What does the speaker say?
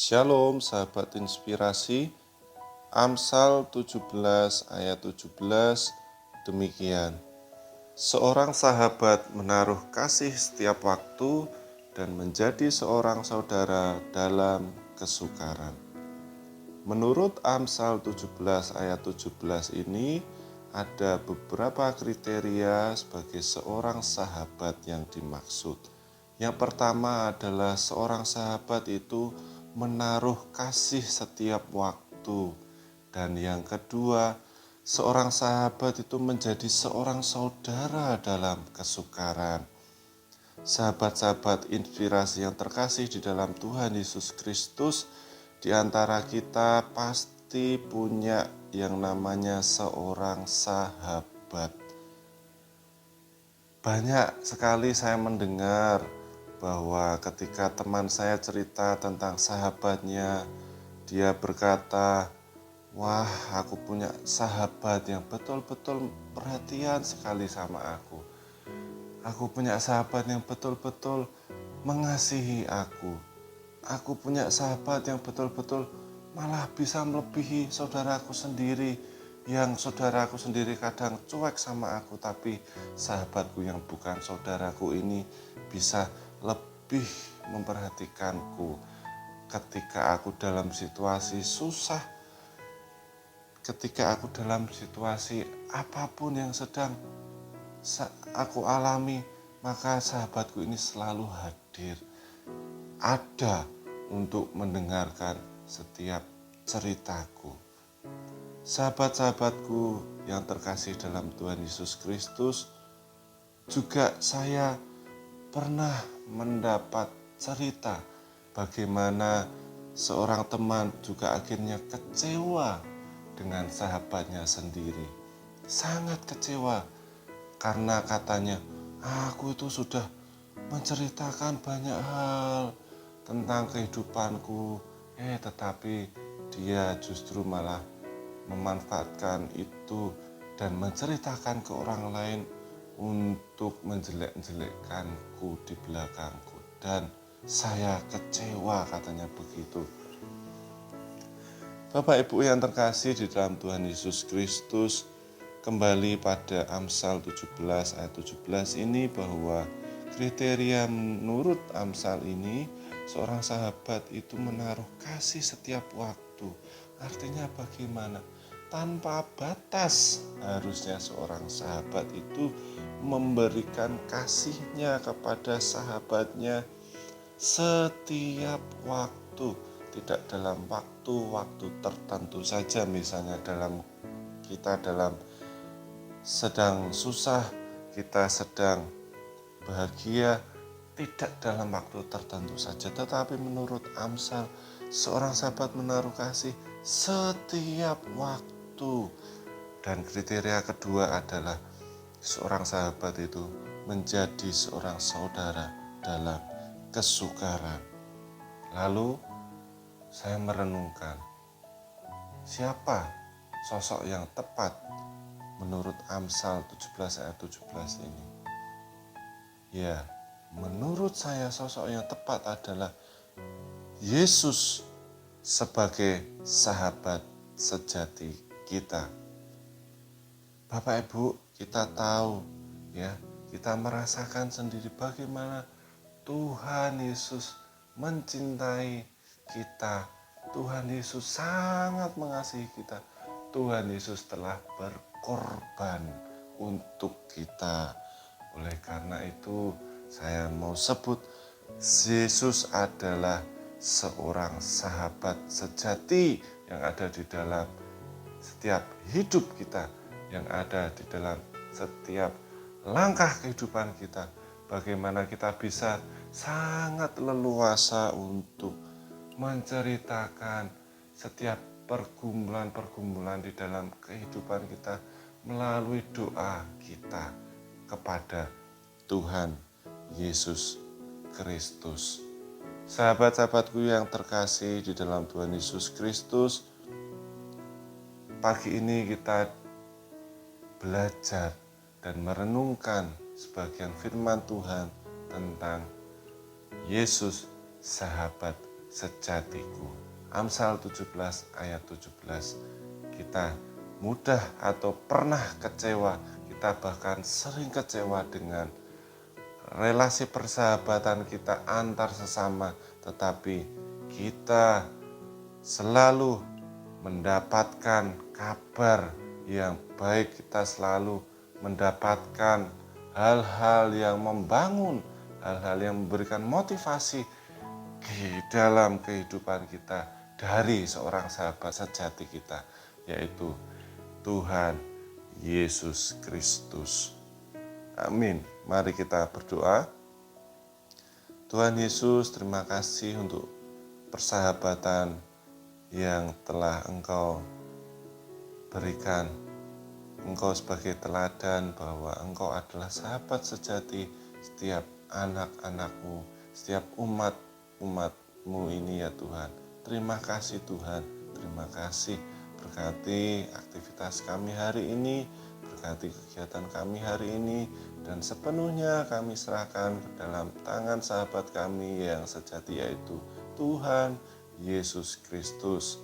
Shalom sahabat inspirasi. Amsal 17 ayat 17 demikian. Seorang sahabat menaruh kasih setiap waktu dan menjadi seorang saudara dalam kesukaran. Menurut Amsal 17 ayat 17 ini ada beberapa kriteria sebagai seorang sahabat yang dimaksud. Yang pertama adalah seorang sahabat itu menaruh kasih setiap waktu. Dan yang kedua, seorang sahabat itu menjadi seorang saudara dalam kesukaran. Sahabat-sahabat inspirasi yang terkasih di dalam Tuhan Yesus Kristus, di antara kita pasti punya yang namanya seorang sahabat. Banyak sekali saya mendengar bahwa ketika teman saya cerita tentang sahabatnya, dia berkata, "Wah, aku punya sahabat yang betul-betul perhatian sekali sama aku. Aku punya sahabat yang betul-betul mengasihi aku. Aku punya sahabat yang betul-betul malah bisa melebihi saudaraku sendiri. Yang saudaraku sendiri kadang cuek sama aku, tapi sahabatku yang bukan saudaraku ini bisa lebih memperhatikanku ketika aku dalam situasi susah, ketika aku dalam situasi apapun yang sedang aku alami, maka sahabatku ini selalu hadir, ada untuk mendengarkan setiap ceritaku." Sahabat-sahabatku yang terkasih dalam Tuhan Yesus Kristus, juga saya pernah mendapat cerita bagaimana seorang teman juga akhirnya kecewa dengan sahabatnya sendiri. Sangat kecewa karena katanya, "Aku itu sudah menceritakan banyak hal tentang kehidupanku, tetapi dia justru malah memanfaatkan itu dan menceritakan ke orang lain untuk menjelek-jelekkanku di belakangku, dan saya kecewa," katanya begitu. Bapak Ibu yang terkasih di dalam Tuhan Yesus Kristus, kembali pada Amsal 17 ayat 17 ini, bahwa kriteria menurut Amsal ini, seorang sahabat itu menaruh kasih setiap waktu. Artinya bagaimana? Tanpa batas harusnya seorang sahabat itu memberikan kasihnya kepada sahabatnya setiap waktu, tidak dalam waktu-waktu tertentu saja. Misalnya kita sedang susah, kita sedang bahagia, tidak dalam waktu tertentu saja, tetapi menurut Amsal, seorang sahabat menaruh kasih setiap waktu. Dan kriteria kedua adalah seorang sahabat itu menjadi seorang saudara dalam kesukaran. Lalu saya merenungkan, siapa sosok yang tepat menurut Amsal 17 ayat 17 ini? Ya, menurut saya sosok yang tepat adalah Yesus sebagai sahabat sejati kita. Bapak Ibu, kita tahu ya, kita merasakan sendiri bagaimana Tuhan Yesus mencintai kita. Tuhan Yesus sangat mengasihi kita. Tuhan Yesus telah berkorban untuk kita. Oleh karena itu, saya mau sebut Yesus adalah seorang sahabat sejati yang ada di dalam setiap hidup kita, yang ada di dalam setiap langkah kehidupan kita. Bagaimana kita bisa sangat leluasa untuk menceritakan setiap pergumulan-pergumulan di dalam kehidupan kita melalui doa kita kepada Tuhan Yesus Kristus. Sahabat-sahabatku yang terkasih di dalam Tuhan Yesus Kristus, pagi ini kita belajar dan merenungkan sebagian firman Tuhan tentang Yesus, sahabat sejatiku. Amsal 17 ayat 17. Kita mudah atau pernah kecewa, kita bahkan sering kecewa dengan relasi persahabatan kita antar sesama, tetapi kita selalu mendapatkan kabar yang baik, kita selalu mendapatkan hal-hal yang membangun, hal-hal yang memberikan motivasi di dalam kehidupan kita dari seorang sahabat sejati kita, yaitu Tuhan Yesus Kristus. Amin. Mari kita berdoa. Tuhan Yesus, terima kasih untuk persahabatan yang telah Engkau berikan. Engkau sebagai teladan bahwa Engkau adalah sahabat sejati setiap anak-anak-Mu, setiap umat-umat-Mu ini ya Tuhan. Terima kasih Tuhan, terima kasih. Berkati aktivitas kami hari ini, berkati kegiatan kami hari ini, dan sepenuhnya kami serahkan ke dalam tangan sahabat kami yang sejati, yaitu Tuhan Yesus Kristus.